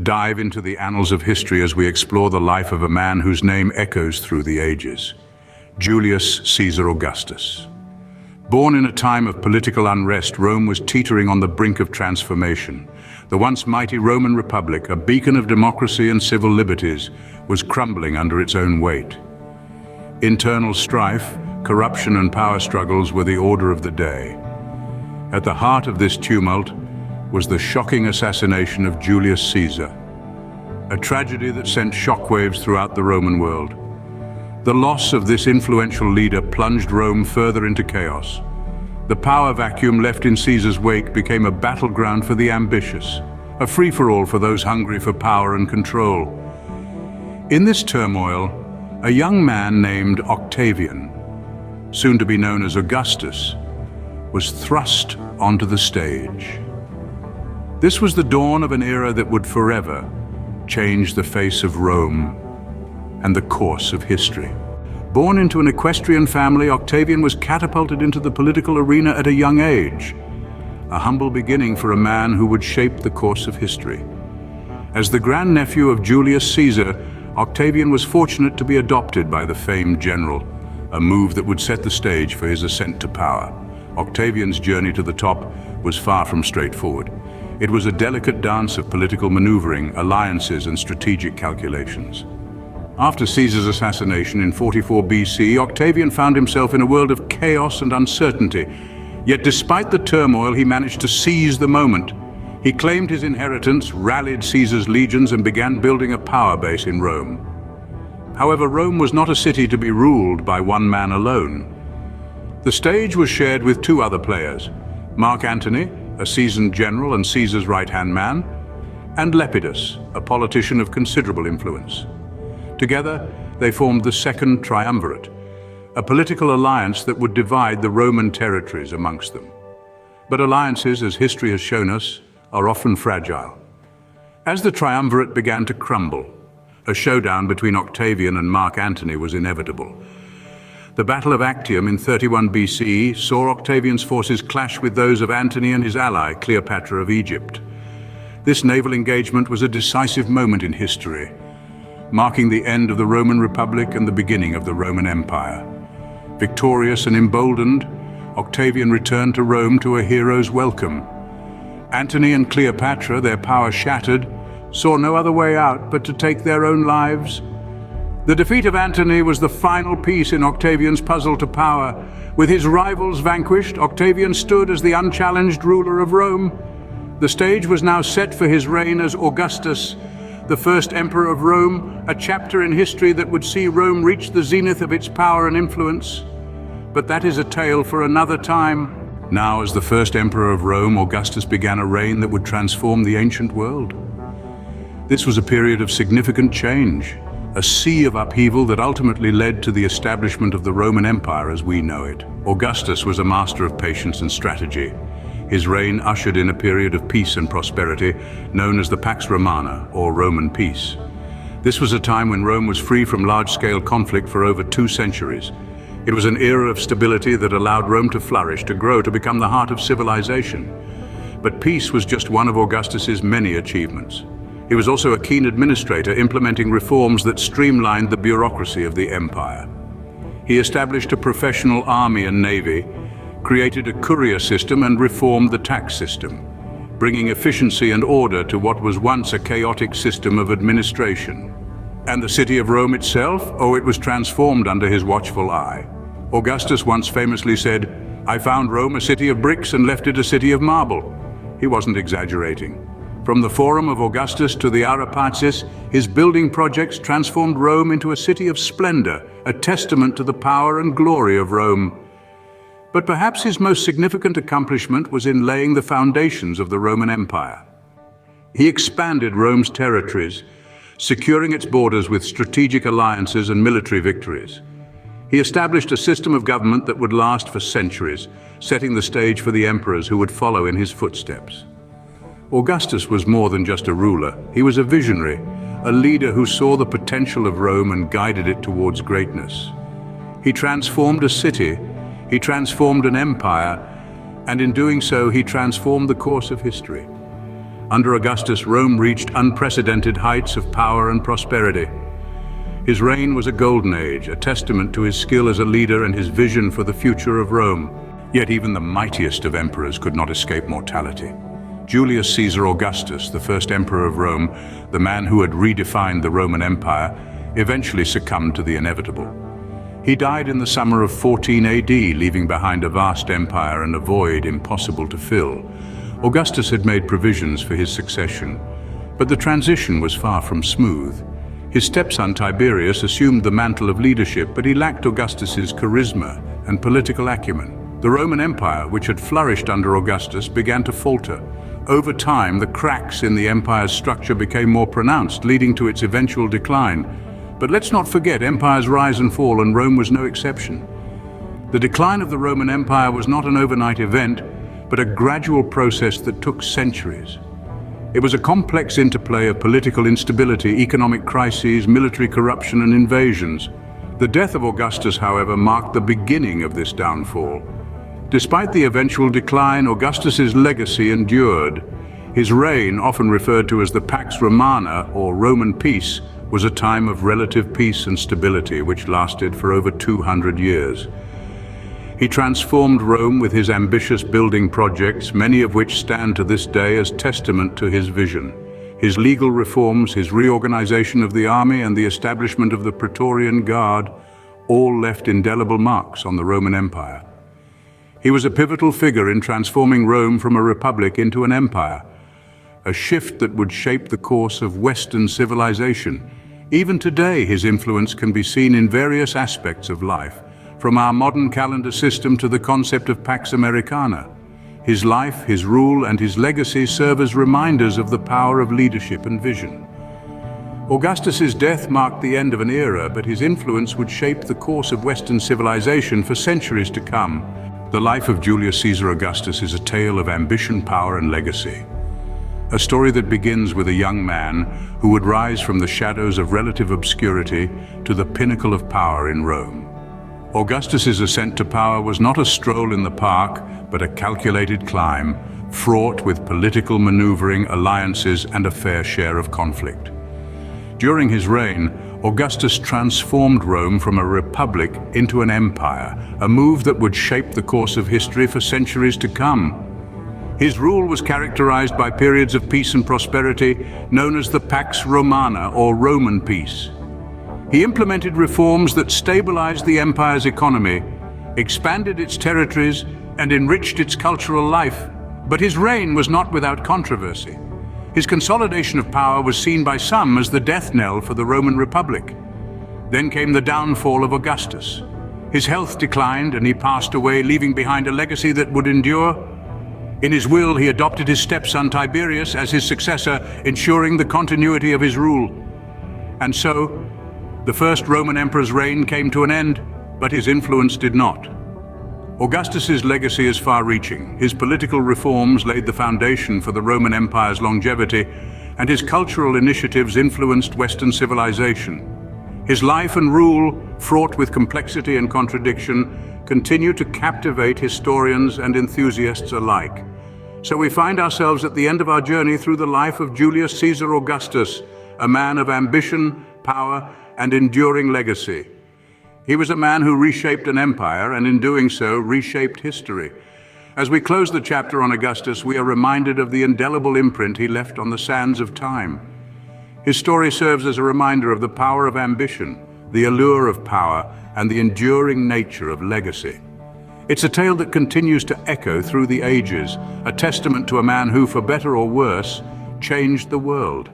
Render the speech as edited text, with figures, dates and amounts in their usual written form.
dive into the annals of history as we explore the life of a man whose name echoes through the ages, Julius Caesar Augustus. Born in a time of political unrest, Rome was teetering on the brink of transformation. The once mighty Roman Republic, a beacon of democracy and civil liberties, was crumbling under its own weight. Internal strife, corruption and power struggles were the order of the day. At the heart of this tumult was the shocking assassination of Julius Caesar, a tragedy that sent shockwaves throughout the Roman world. The loss of this influential leader plunged Rome further into chaos. The power vacuum left in Caesar's wake became a battleground for the ambitious, a free-for-all for those hungry for power and control. In this turmoil, a young man named Octavian, soon to be known as Augustus, was thrust onto the stage. This was the dawn of an era that would forever change the face of Rome and the course of history. Born into an equestrian family, Octavian was catapulted into the political arena at a young age, a humble beginning for a man who would shape the course of history. As the grandnephew of Julius Caesar, Octavian was fortunate to be adopted by the famed general, a move that would set the stage for his ascent to power. Octavian's journey to the top was far from straightforward. It was a delicate dance of political maneuvering, alliances, and strategic calculations. After Caesar's assassination in 44 BC, Octavian found himself in a world of chaos and uncertainty. Yet despite the turmoil, he managed to seize the moment. He claimed his inheritance, rallied Caesar's legions, and began building a power base in Rome. However, Rome was not a city to be ruled by one man alone. The stage was shared with two other players, Mark Antony, a seasoned general and Caesar's right-hand man, and Lepidus, a politician of considerable influence. Together, they formed the Second Triumvirate, a political alliance that would divide the Roman territories amongst them. But alliances, as history has shown us, are often fragile. As the Triumvirate began to crumble, a showdown between Octavian and Mark Antony was inevitable. The Battle of Actium in 31 BCE saw Octavian's forces clash with those of Antony and his ally, Cleopatra of Egypt. This naval engagement was a decisive moment in history, marking the end of the Roman Republic and the beginning of the Roman Empire. Victorious and emboldened, Octavian returned to Rome to a hero's welcome. Antony and Cleopatra, their power shattered, saw no other way out but to take their own lives. The defeat of Antony was the final piece in Octavian's puzzle to power. With his rivals vanquished, Octavian stood as the unchallenged ruler of Rome. The stage was now set for his reign as Augustus, the first emperor of Rome, a chapter in history that would see Rome reach the zenith of its power and influence. But that is a tale for another time. Now, as the first emperor of Rome, Augustus began a reign that would transform the ancient world. This was a period of significant change, a sea of upheaval that ultimately led to the establishment of the Roman Empire as we know it. Augustus was a master of patience and strategy. His reign ushered in a period of peace and prosperity, known as the Pax Romana, or Roman peace. This was a time when Rome was free from large-scale conflict for over 2 centuries. It was an era of stability that allowed Rome to flourish, to grow, to become the heart of civilization. But peace was just one of Augustus's many achievements. He was also a keen administrator, implementing reforms that streamlined the bureaucracy of the empire. He established a professional army and navy, created a courier system, and reformed the tax system, bringing efficiency and order to what was once a chaotic system of administration. And the city of Rome itself? Oh, it was transformed under his watchful eye. Augustus once famously said, "I found Rome a city of bricks and left it a city of marble." He wasn't exaggerating. From the Forum of Augustus to the Arapatsis, his building projects transformed Rome into a city of splendor, a testament to the power and glory of Rome. But perhaps his most significant accomplishment was in laying the foundations of the Roman Empire. He expanded Rome's territories, securing its borders with strategic alliances and military victories. He established a system of government that would last for centuries, setting the stage for the emperors who would follow in his footsteps. Augustus was more than just a ruler. He was a visionary, a leader who saw the potential of Rome and guided it towards greatness. He transformed a city, he transformed an empire, and in doing so, he transformed the course of history. Under Augustus, Rome reached unprecedented heights of power and prosperity. His reign was a golden age, a testament to his skill as a leader and his vision for the future of Rome. Yet even the mightiest of emperors could not escape mortality. Julius Caesar Augustus, the first emperor of Rome, the man who had redefined the Roman Empire, eventually succumbed to the inevitable. He died in the summer of 14 AD, leaving behind a vast empire and a void impossible to fill. Augustus had made provisions for his succession, but the transition was far from smooth. His stepson Tiberius assumed the mantle of leadership, but he lacked Augustus's charisma and political acumen. The Roman Empire, which had flourished under Augustus, began to falter. Over time, the cracks in the empire's structure became more pronounced, leading to its eventual decline. But let's not forget, empires rise and fall, and Rome was no exception. The decline of the Roman Empire was not an overnight event, but a gradual process that took centuries. It was a complex interplay of political instability, economic crises, military corruption, and invasions. The death of Augustus, however, marked the beginning of this downfall. Despite the eventual decline, Augustus's legacy endured. His reign, often referred to as the Pax Romana, or Roman peace, was a time of relative peace and stability which lasted for over 200 years. He transformed Rome with his ambitious building projects, many of which stand to this day as testament to his vision. His legal reforms, his reorganization of the army, and the establishment of the Praetorian Guard all left indelible marks on the Roman Empire. He was a pivotal figure in transforming Rome from a republic into an empire, a shift that would shape the course of Western civilization. Even today, his influence can be seen in various aspects of life, from our modern calendar system to the concept of Pax Americana. His life, his rule, and his legacy serve as reminders of the power of leadership and vision. Augustus's death marked the end of an era, but his influence would shape the course of Western civilization for centuries to come. The life of Julius Caesar Augustus is a tale of ambition, power, and legacy. A story that begins with a young man who would rise from the shadows of relative obscurity to the pinnacle of power in Rome. Augustus's ascent to power was not a stroll in the park, but a calculated climb, fraught with political maneuvering, alliances, and a fair share of conflict. During his reign, Augustus transformed Rome from a republic into an empire, a move that would shape the course of history for centuries to come. His rule was characterized by periods of peace and prosperity, known as the Pax Romana, or Roman peace. He implemented reforms that stabilized the empire's economy, expanded its territories, and enriched its cultural life. But his reign was not without controversy. His consolidation of power was seen by some as the death knell for the Roman Republic. Then came the downfall of Augustus. His health declined and he passed away, leaving behind a legacy that would endure. In his will, he adopted his stepson Tiberius as his successor, ensuring the continuity of his rule. And so, the first Roman emperor's reign came to an end, but his influence did not. Augustus's legacy is far-reaching. His political reforms laid the foundation for the Roman Empire's longevity, and his cultural initiatives influenced Western civilization. His life and rule, fraught with complexity and contradiction, continue to captivate historians and enthusiasts alike. So we find ourselves at the end of our journey through the life of Julius Caesar Augustus, a man of ambition, power, and enduring legacy. He was a man who reshaped an empire, and in doing so, reshaped history. As we close the chapter on Augustus, we are reminded of the indelible imprint he left on the sands of time. His story serves as a reminder of the power of ambition, the allure of power, and the enduring nature of legacy. It's a tale that continues to echo through the ages, a testament to a man who, for better or worse, changed the world.